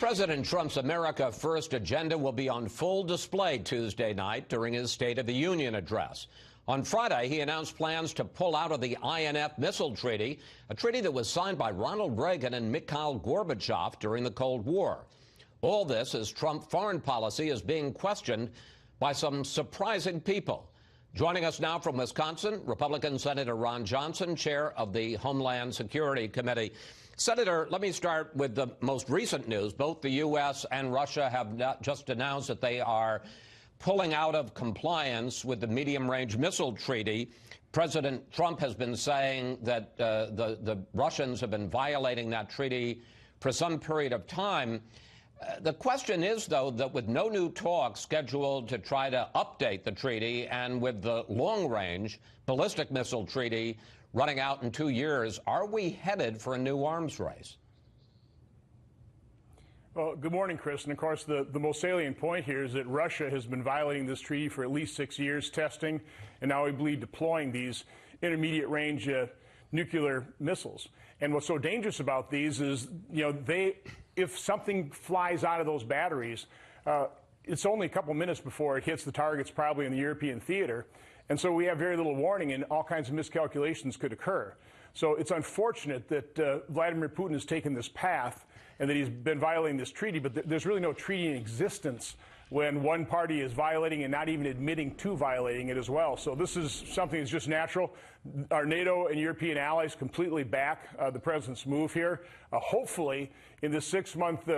President Trump's America First agenda will be on full display Tuesday night during his State of the Union address. On Friday, he announced plans to pull out of the INF Missile Treaty, a treaty that was signed by Ronald Reagan and Mikhail Gorbachev during the Cold War. All this as Trump foreign policy is being questioned by some surprising people. Joining us now from Wisconsin, Republican Senator Ron Johnson, chair of the Homeland Security Committee. Senator, let me start with the most recent news. Both the U.S. and Russia have just announced that they are pulling out of compliance with the medium-range missile treaty. President Trump has been saying that the Russians have been violating that treaty for some period of time. The question is, though, that with no new talks scheduled to try to update the treaty and with the long-range ballistic missile treaty running out in 2 years, are we headed for a new arms race? Well, good morning, Chris. And of course, the most salient point here is that Russia has been violating this treaty for at least 6 years, testing, and now we believe deploying these intermediate range nuclear missiles. And what's so dangerous about these is, if something flies out of those batteries, it's only a couple minutes before it hits the targets, probably in the European theater. And so we have very little warning, and all kinds of miscalculations could occur. So it's unfortunate that Vladimir Putin has taken this path and that he's been violating this treaty, but there's really no treaty in existence when one party is violating and not even admitting to violating it as well. So this is something that's just natural. Our NATO and European allies completely back the president's move here. Hopefully, in this 6-month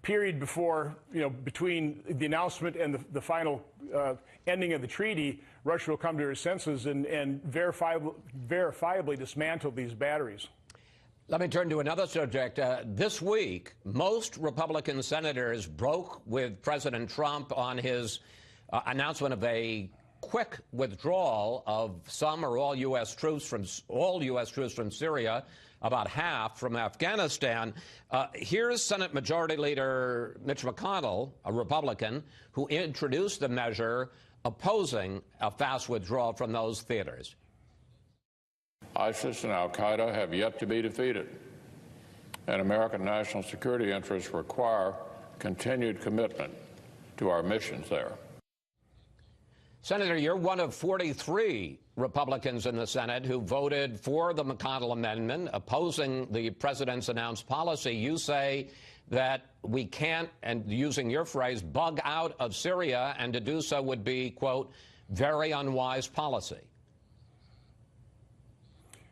period before, between the announcement and the final ending of the treaty, Russia will come to her senses and verifiably dismantle these batteries. Let me turn to another subject. This week, most Republican senators broke with President Trump on his announcement of a quick withdrawal of some or all U.S. troops from Syria, about half from Afghanistan. Here's Senate Majority Leader Mitch McConnell, a Republican, who introduced the measure opposing a fast withdrawal from those theaters. ISIS and al-Qaeda have yet to be defeated, and American national security interests require continued commitment to our missions there. Senator, you're one of 43 Republicans in the Senate who voted for the McConnell amendment opposing the president's announced policy. You say that we can't, and using your phrase, bug out of Syria, and to do so would be, quote, very unwise policy.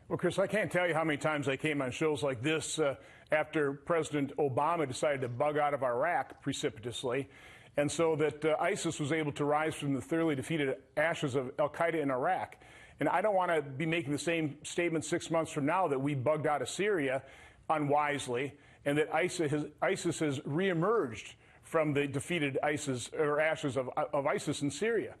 Well, Chris, I can't tell you how many times I came on shows like this after President Obama decided to bug out of Iraq precipitously, and so that ISIS was able to rise from the thoroughly defeated ashes of al-Qaeda in Iraq. And I don't want to be making the same statement 6 months from now that we bugged out of Syria unwisely, and that ISIS has reemerged from the defeated ISIS or ashes of ISIS in Syria.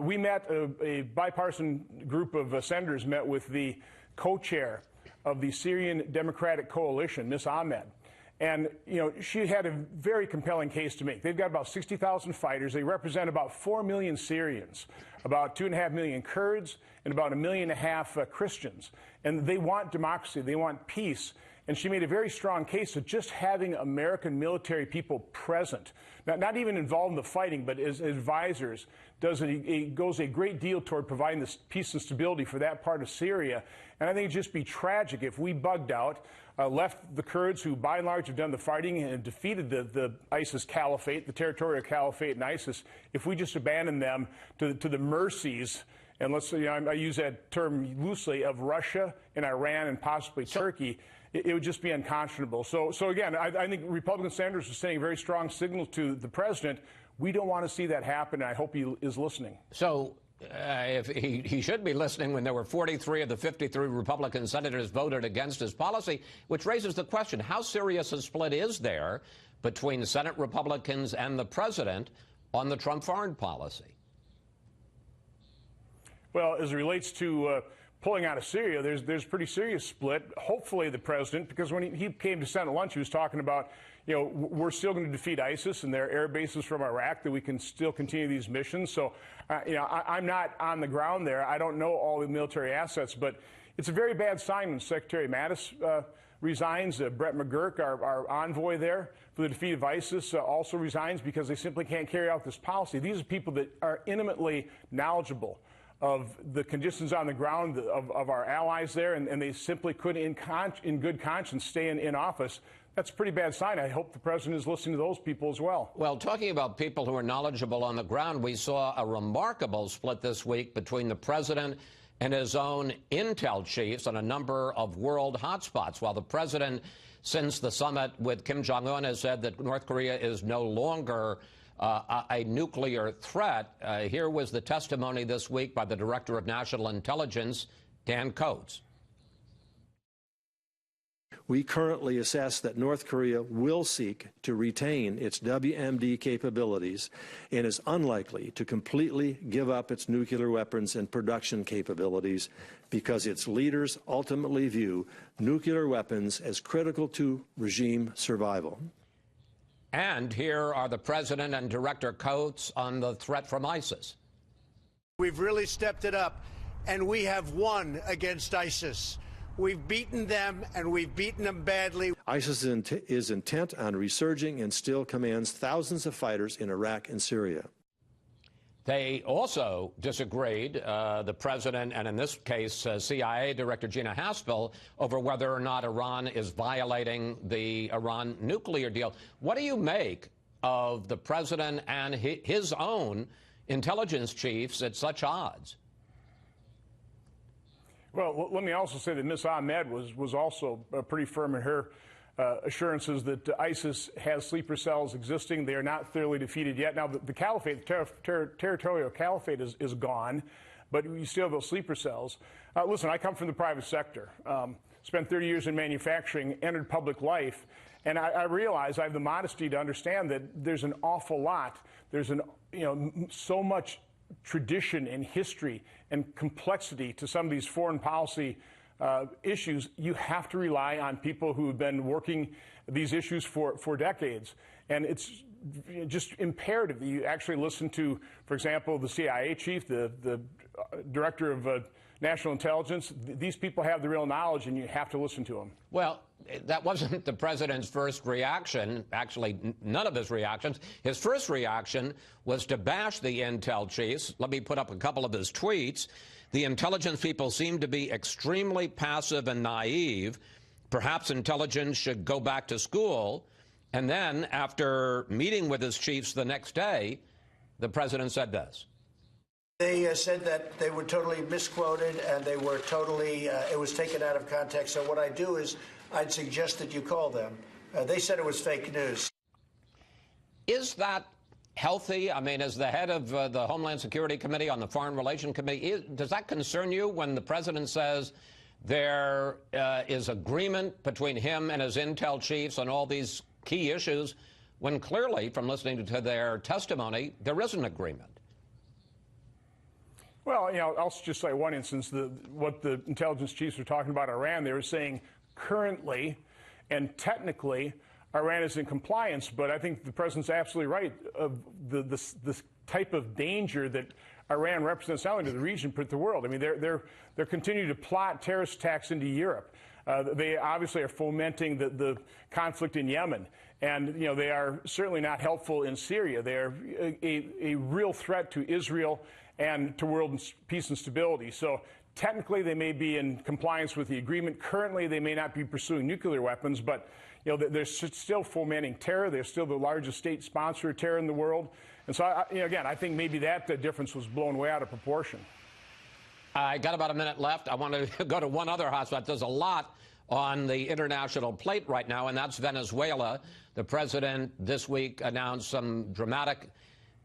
We met, a bipartisan group of senators met with the co-chair of the Syrian Democratic Coalition, Ms. Ahmed. And, she had a very compelling case to make. They've got about 60,000 fighters. They represent about 4 million Syrians, about 2.5 million Kurds, and about 1.5 million Christians. And they want democracy. They want peace. And she made a very strong case of just having American military people present, not even involved in the fighting, but as advisors, goes a great deal toward providing this peace and stability for that part of Syria. And I think it'd just be tragic if we bugged out, left the Kurds, who by and large have done the fighting and defeated the ISIS caliphate, the territorial caliphate in ISIS, if we just abandoned them to the mercies, and let's say, I use that term loosely, of Russia and Iran and possibly Turkey, it would just be unconscionable. So again, I think Republican senators are sending a very strong signal to the president. We don't want to see that happen, and I hope he is listening. So if he should be listening when there were 43 of the 53 Republican senators voted against his policy, which raises the question, how serious a split is there between Senate Republicans and the president on the Trump foreign policy? Well, as it relates to pulling out of Syria, there's a pretty serious split. Hopefully the president, because when he came to Senate lunch, he was talking about, we're still going to defeat ISIS and their air bases from Iraq, that we can still continue these missions. So, I'm not on the ground there. I don't know all the military assets, but it's a very bad sign when Secretary Mattis resigns. Brett McGurk, our envoy there for the defeat of ISIS, also resigns because they simply can't carry out this policy. These are people that are intimately knowledgeable of the conditions on the ground of our allies there, and they simply couldn't, in good conscience, stay in office. That's a pretty bad sign. I hope the president is listening to those people as well. Well, talking about people who are knowledgeable on the ground, we saw a remarkable split this week between the president and his own intel chiefs on a number of world hotspots. While the president, since the summit with Kim Jong-un, has said that North Korea is no longer a nuclear threat, here was the testimony this week by the Director of National Intelligence, Dan Coats. We currently assess that North Korea will seek to retain its WMD capabilities and is unlikely to completely give up its nuclear weapons and production capabilities because its leaders ultimately view nuclear weapons as critical to regime survival. And here are the president and Director Coats on the threat from ISIS. We've really stepped it up, and we have won against ISIS. We've beaten them, and we've beaten them badly. ISIS is intent on resurging and still commands thousands of fighters in Iraq and Syria. They also disagreed, the president and, in this case, CIA Director Gina Haspel, over whether or not Iran is violating the Iran nuclear deal. What do you make of the president and his own intelligence chiefs at such odds? Well, let me also say that Ms. Ahmed was also pretty firm in her assurances that ISIS has sleeper cells existing. They are not thoroughly defeated yet. Now, the caliphate, the territorial caliphate is gone, but you still have those sleeper cells. Listen, I come from the private sector, spent 30 years in manufacturing, entered public life, and I realize I have the modesty to understand that there's an awful lot. There's so much tradition and history and complexity to some of these foreign policy issues. You have to rely on people who have been working these issues for decades. And it's just imperative that you actually listen to, for example, the CIA chief, the director of national intelligence. These people have the real knowledge, and you have to listen to them. Well, that wasn't the president's first reaction. Actually, none of his reactions. His first reaction was to bash the intel chiefs. Let me put up a couple of his tweets. The intelligence people seem to be extremely passive and naive. Perhaps intelligence should go back to school. And then, after meeting with his chiefs the next day, the president said this. They said that they were totally misquoted and they were totally, it was taken out of context. So what I do is I'd suggest that you call them. They said it was fake news. Is that healthy? I mean, as the head of the Homeland Security Committee on the Foreign Relations Committee, does that concern you when the president says there is agreement between him and his intel chiefs on all these key issues, when clearly, from listening to their testimony, there is an agreement? Well, I'll just say one instance, what the intelligence chiefs were talking about Iran, they were saying currently and technically Iran is in compliance, but I think the president's absolutely right. This type of danger that Iran represents not only to the region but the world. I mean, they're continuing to plot terrorist attacks into Europe. They obviously are fomenting the conflict in Yemen, and they are certainly not helpful in Syria. They are a real threat to Israel and to world peace and stability. So technically they may be in compliance with the agreement. Currently they may not be pursuing nuclear weapons, but they're still fomenting terror. They're still the largest state sponsor of terror in the world. And so, again, I think maybe that difference was blown way out of proportion. I got about a minute left. I want to go to one other hotspot. There's a lot on the international plate right now, and that's Venezuela. The president this week announced some dramatic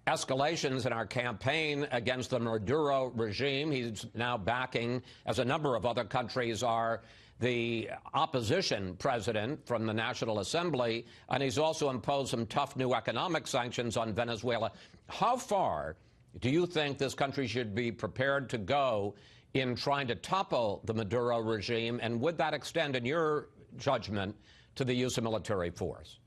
escalations in our campaign against the Maduro regime. He's now backing, as a number of other countries are, the opposition president from the National Assembly, and he's also imposed some tough new economic sanctions on Venezuela. How far do you think this country should be prepared to go in trying to topple the Maduro regime, and would that extend, in your judgment, to the use of military force?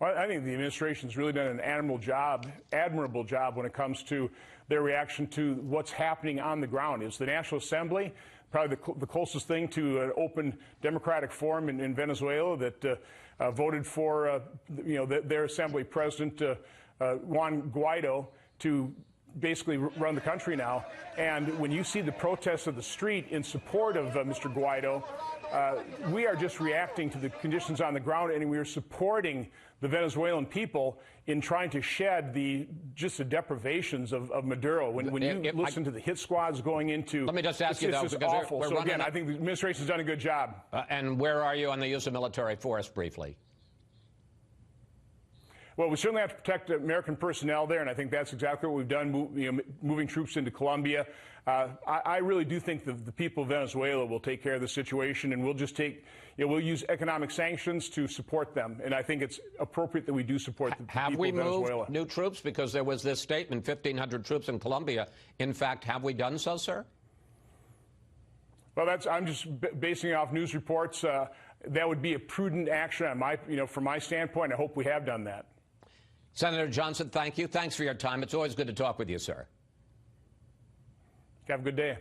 Well, I think the administration's really done an admirable job when it comes to their reaction to what's happening on the ground. Is the National Assembly probably the closest thing to an open democratic forum in Venezuela that voted for their assembly president, Juan Guaido, to basically run the country now. And when you see the protests of the street in support of Mr. Guaido, we are just reacting to the conditions on the ground, and we are supporting the Venezuelan people in trying to shed the deprivations of Maduro. When you listen to the hit squads going into, let me just ask you though, it's because awful. So again, I think the administration's done a good job. And where are you on the use of military force, briefly? Well, we certainly have to protect American personnel there, and I think that's exactly what we've done, moving troops into Colombia. I really do think the people of Venezuela will take care of the situation, and we'll use economic sanctions to support them. And I think it's appropriate that we do support the people of Venezuela. Have we moved new troops? Because there was this statement, 1,500 troops in Colombia. In fact, have we done so, sir? Well, I'm just basing it off news reports. That would be a prudent action from my standpoint. I hope we have done that. Senator Johnson, thank you. Thanks for your time. It's always good to talk with you, sir. Have a good day.